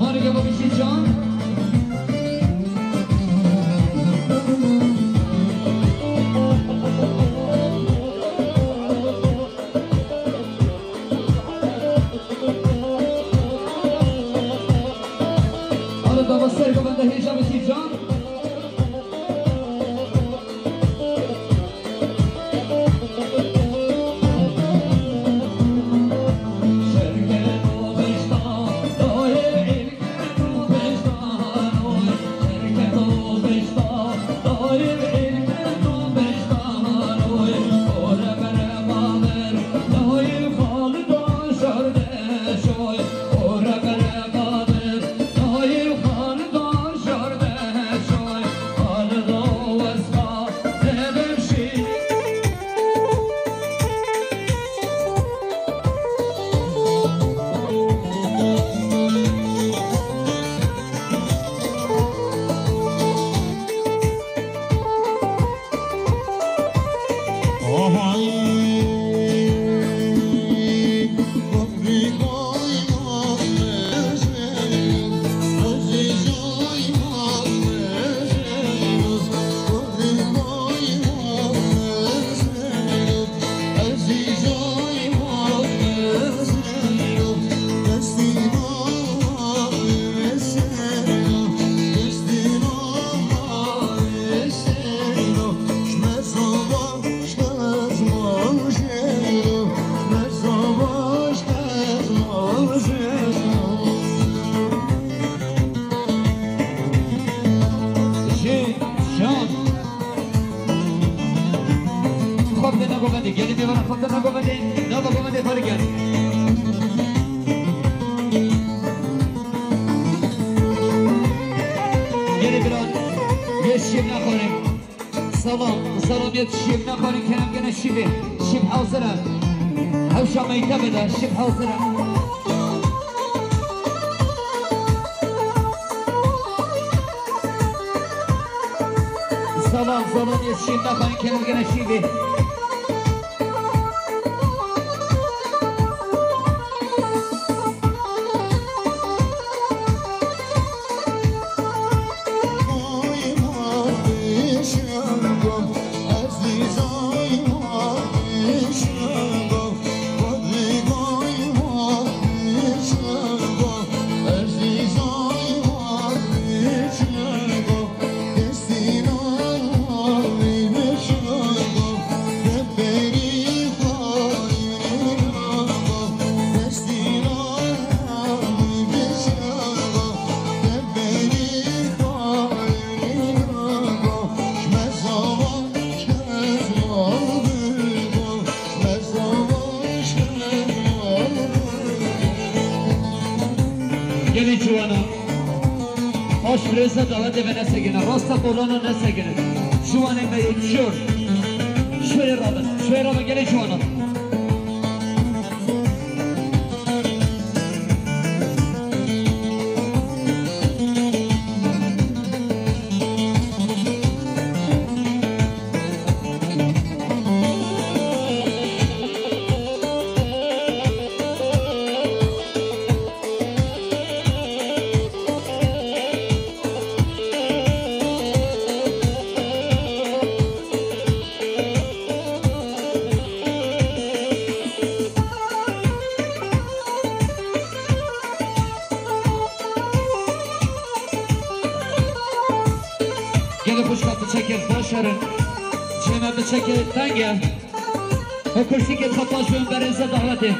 Marika Babişi Can. Arada basar kabanda heyecan Babişi Can. سلام يتشيب نخوري كلام كنا شيبي شيب حوزرة هوشا ما يتبدا شيب حوزرة سلام يتشيب نخوري كلام كنا شيبي Gelin çuvana. Hoş birisi davet ve ne segine. Rasta Boran'ı ne segine. Çuvan emeği çur. Şöyle Rabbi gelin çuvana. Gelin kuşkatı çekin, boşverin. Çiğmemi çekin, sen gel. O kursi ki tapaş ve önberinize davet et.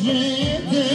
Gitme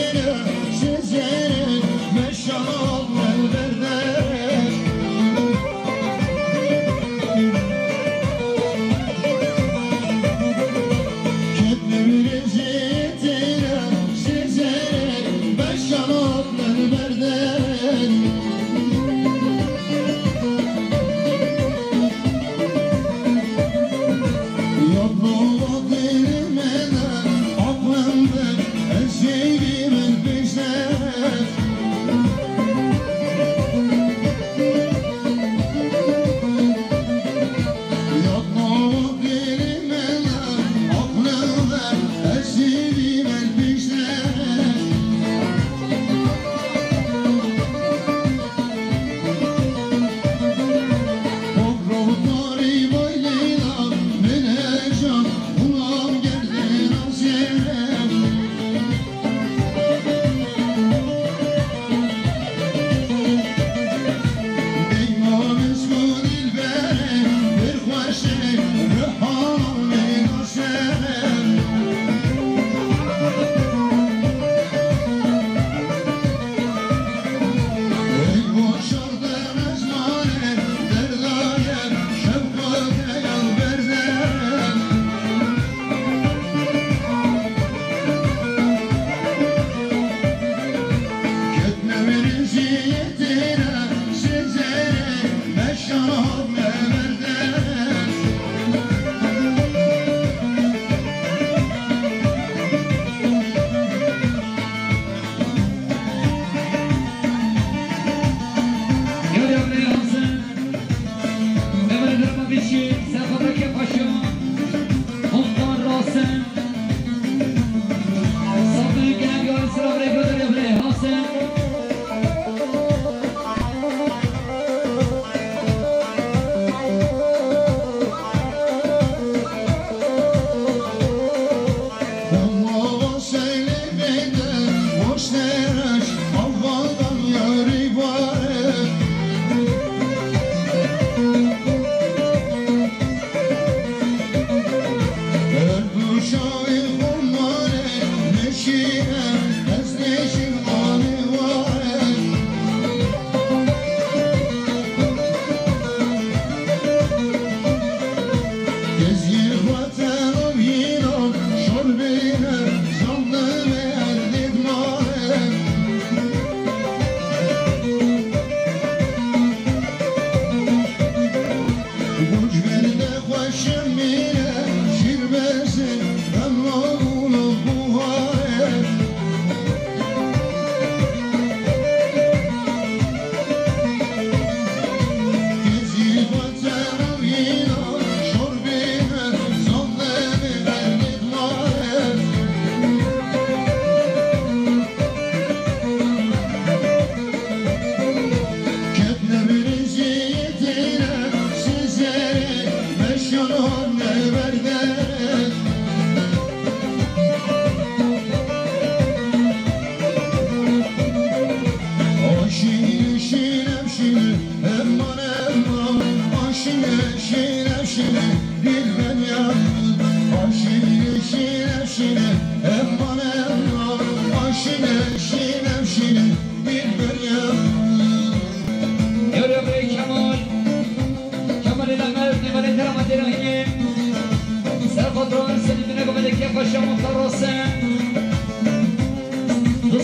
eziyetine sizlere meşan verden. Geliyor buraya Hasan. Emre Dırma Bişi, Sefadaki Paşa. Muhtar Rasim. Sabri gelen gönül sıra buraya gönderiyor buraya Hasan. Allah'a söylemeden boş deraş Allah'tan yar ibaret. Öldü şahit onları neşine ezleşir anı varet. Gezgin vatanım yinon şorbine zanlı ve erdidmare. Bucbelde hoşum mine şirbesin emrağını buhare. Gezgin vatanım yinon şorbine zanlı ve erdidmare. Ketnemin eziyetine sizlere meşan verden. Aşine şine şine emman emman aşine şine şine dilben yandım. Aşine şine şine emman emman aşine şine şine dilben yandım. Geliyor buraya Kemal. Kemal ile Mevd, Kemal'in Rahmet Rahim. Serpatron Selim'ine Göbedeki Paşa Muhtar Rasim.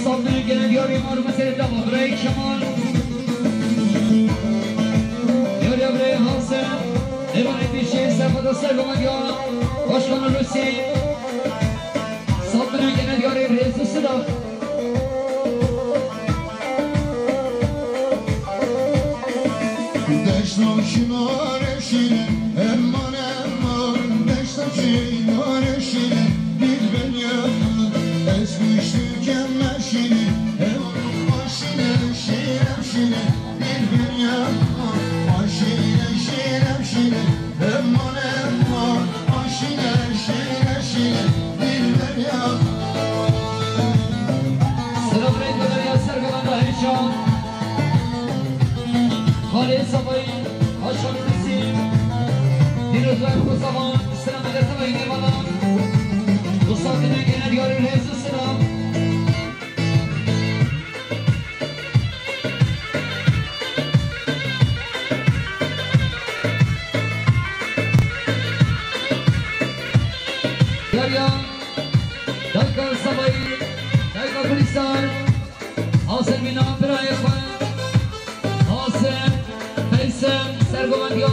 Sabri gelen diyor İmar meselede var. Buraya Kemal. Geliyor buraya Hasan. Emanet bir şey Serpatron Sergomagya. Başkanı Lucy. Sabri gelen diyor İbrahim Sıra. Deşno şinare şine emman emman Deşno şinare şine dilben yandım. Ezmiş tükenme şine emman şine şine şine dilben yandım. Aşine şine şine emman emman aşine şine şine dilben yandım. Sıra buraya gönderiyor Sergomagya Hişam. Halil Sabay, Haşam Resim. Diruzlar Kusavan, İslam Edesabay Nevalan. Musaddine genel yarı Resul Sıram. Yarya, Dalkar Sabay, Dalkar Kulisar. Hasan bin Abdurrahman Yapan. Hasan, Faysal, Sergomagya.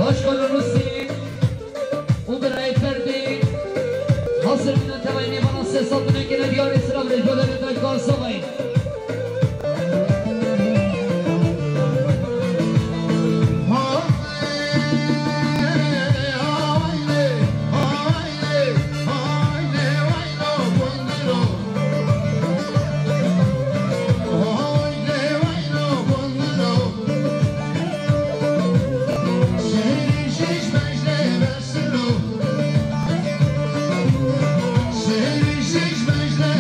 Başkanı Rusi. Uberay Ferdi. Hasan bin Abdurrahman Yapan. Sesatına gelen yarı sıra ve Göleri Dalkar Sabay. Sevişmiş mecde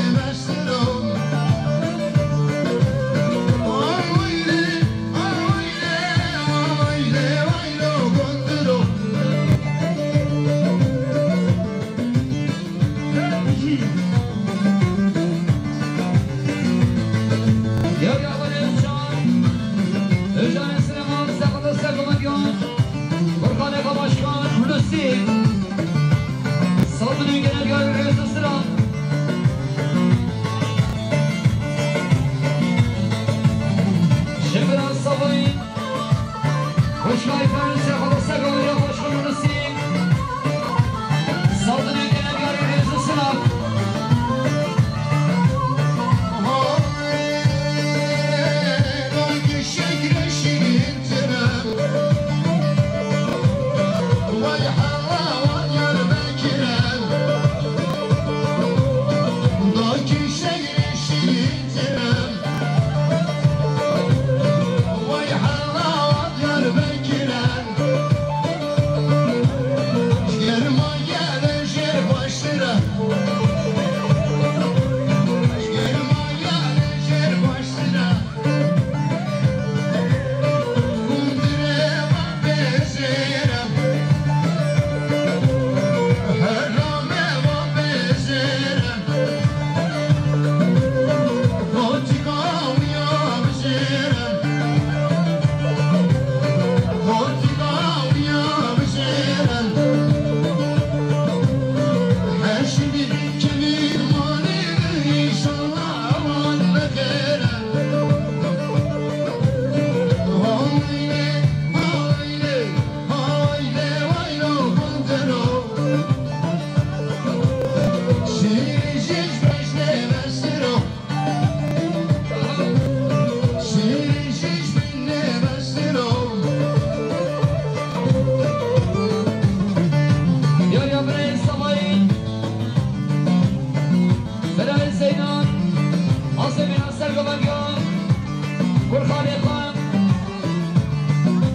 والخالقة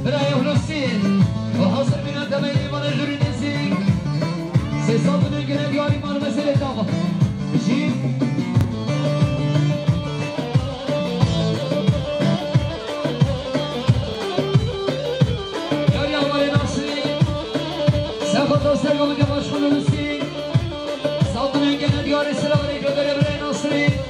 برايه ولوسين وحاصل بنا تميني من الجري نسيك سيصاب من القلب ياري مال مسألة دابا جيب ياري أولي ناصري سيخط وسرقة من يباش خلوسين صاب من القلب ياري سلام عليك وقرب براي ناصري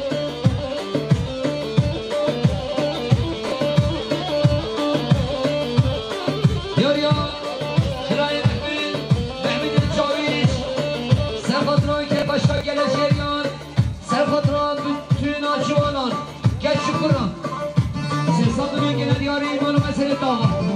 شكرا سيصاب من جنة دياري إيمان ومسألة دعوة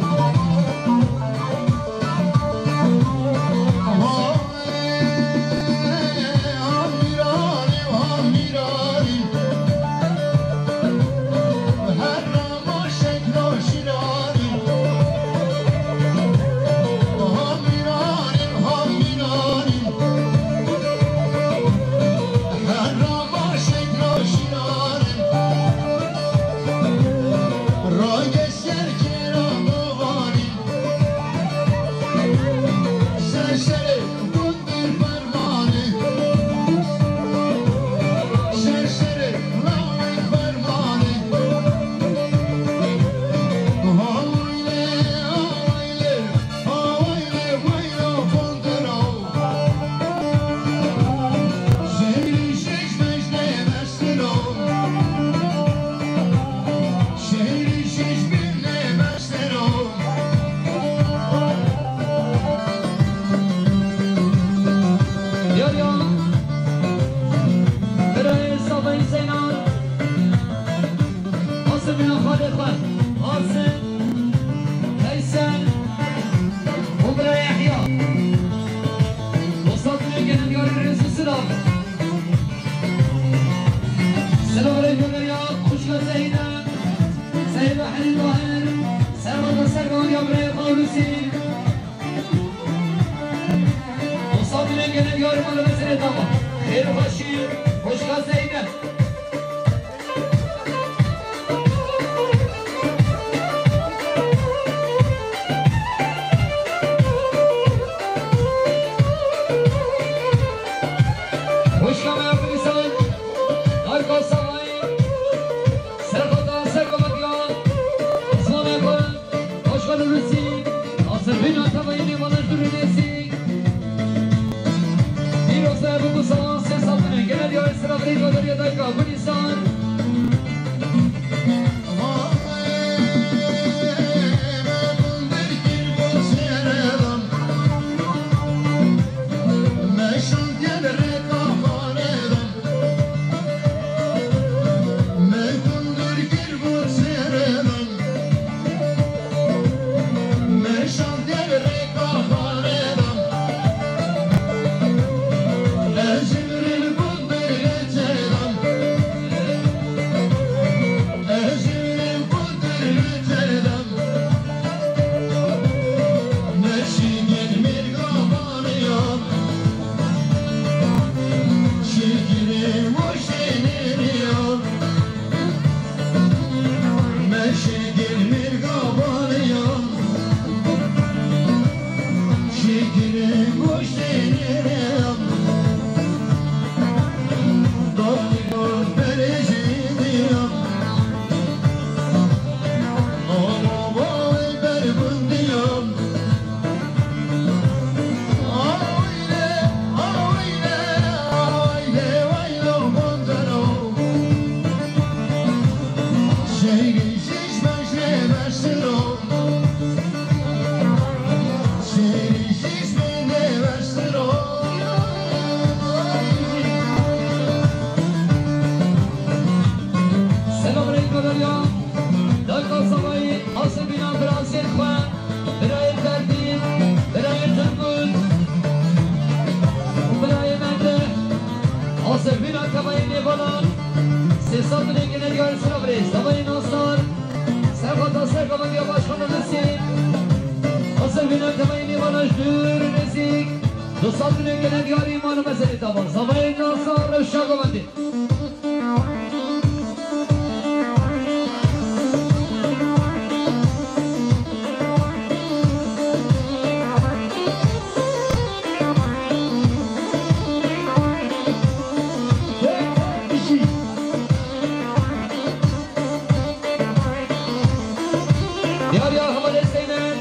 Diyar ya Hamad Eseynen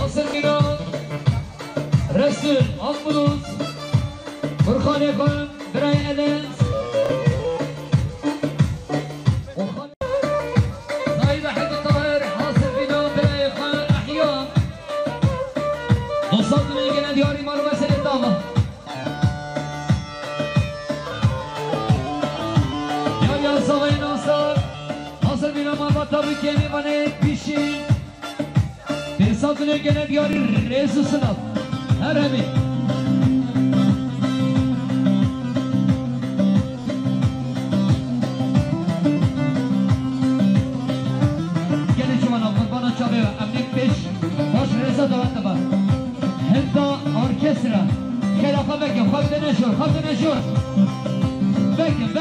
Asır Miran Resul Akbuluz Furkan Ekon Biray Elens Said Ahmed Tahir Hasır Miran Biray Ekon Ahya Dostatın ilgine diyar imanı mesele dava Diyar ya Savay Nasar Hasır Miran Marvat tabi kemi vanet pişin Bir satın ilgine diyarı rezu sınav Her emin orkestra Kelafa bekle, kalbde neşiyor Bekle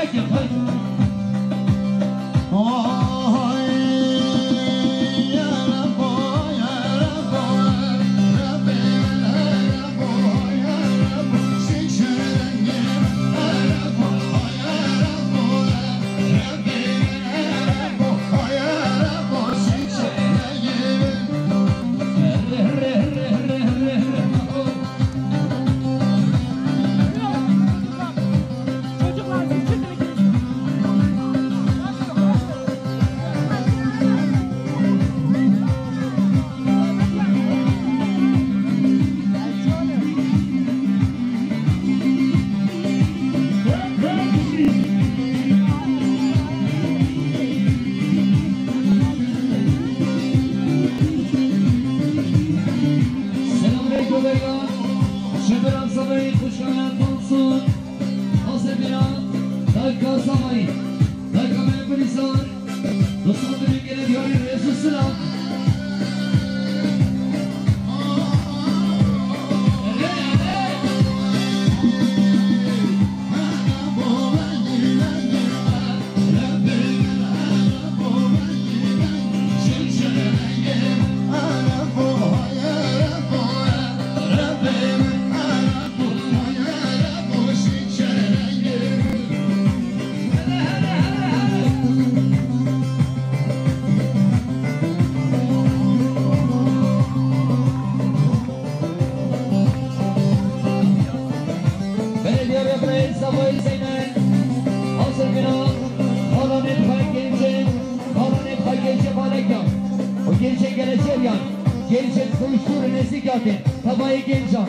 Tabayı Gencan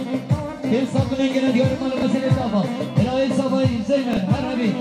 Bir sapın engine diyorum bana mesele taba Elahi Sabayı Zeynep Harabi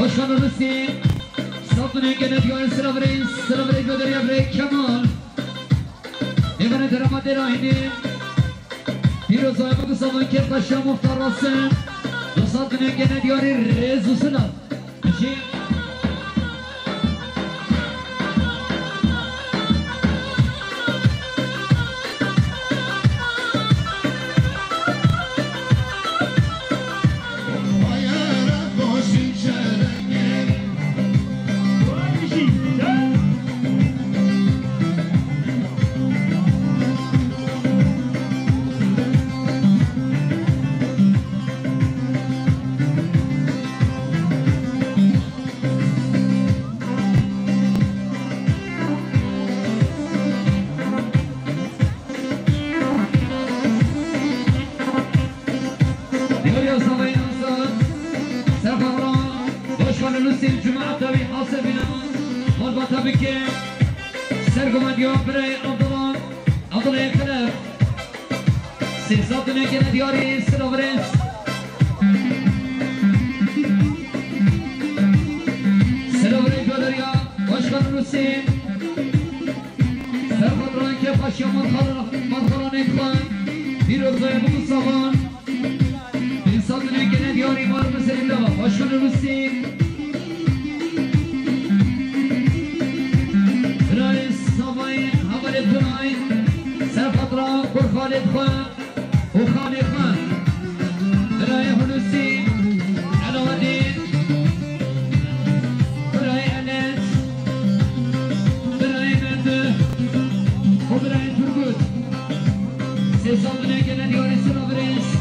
Başkanı Rusi, Sapın Engenet Yoğun Sıra Vrey Göderiye Vrey Kemal zaman ki paşa muhtar olsun. Dostatını gene diyarı rezusuna. Şey Sesatını gene diyarı sıravırız. Sıravırı görür ya Başkan Hüseyin. Serfatran ke paşa markalan ekran. Bir ördaya bu zaman. Sesatını gene diyarı var mı seninle var Başkan Hüseyin. Reis Samayın Havalet Tunay. Serfatran Kurkhalet Khan. وخالي خان براي هلوسي علوادين براي أنس براي مده وبراي ترقود سيصابنا كنا ديوري سنوبريس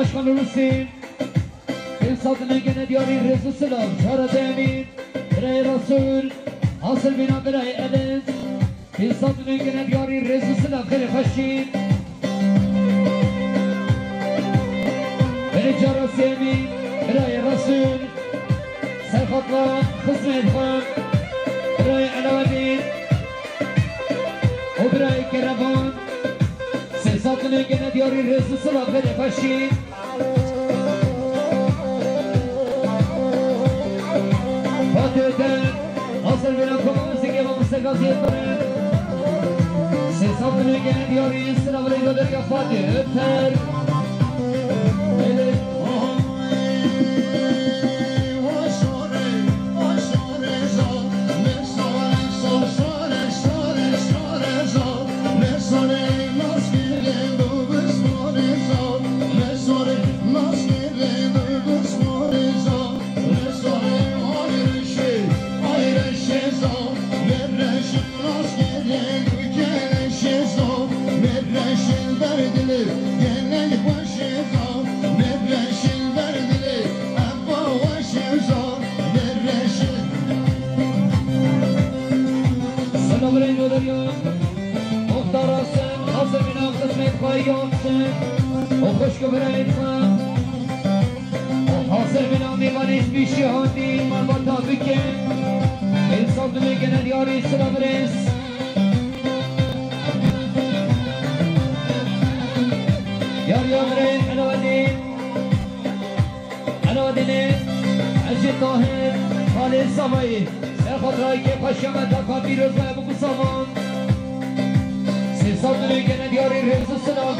Başkan Hüseyin Sesatını gene diyarı rezusuna Şara Demin Biray Rasul Asıl bina Biray Enes Sesatını gene diyarı rezusuna Kere Haşin Beni Cara Semin Biray Rasul Serhatla Hizmet Khan Biray Alevadin O Biray Keraban Sesatını gene diyarı rezusuna Kere Haşin Fatih'ten Asıl bir okumamızı yapmamızda gaziyetleri Sesatını gene diyarı sınavını gönder ya Fatih öter Verdim برین ودریان مختار هستن حاصل بنا قسمت خواهی هستن و خوشک برین خواهی حاصل بنا میوانیش بیشی هاندی من با تابکه انسان دمیگنه دیاری سلام رس یار یارین عنوانین عزیز طاهر خالد سمایی خاطرهایی که پشمت دفعه پیروز و بگو سامان 300 دنیا گنه دیاری رمز سلام